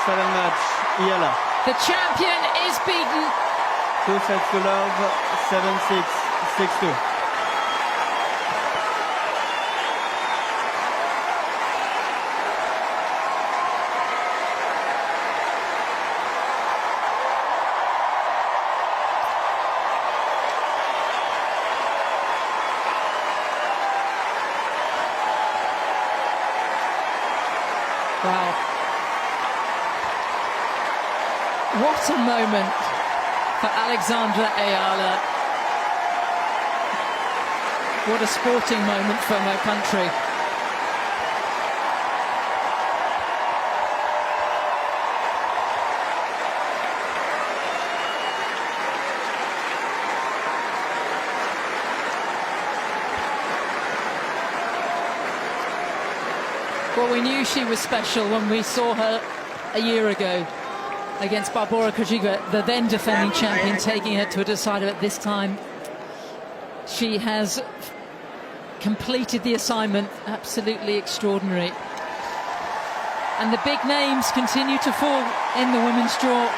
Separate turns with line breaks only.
final match, Eala.
The champion is beaten.
2 sets to love, 7-6, 6-2.
Wow. What a moment for Alexandra Eala. What a sporting moment for her country. Well, we knew she was special when we saw her a year ago against Barbora Krejcikova, the then defending champion, taking her to a decider. At this time, she has completed the assignment. Absolutely extraordinary. And the big names continue to fall in the women's draw.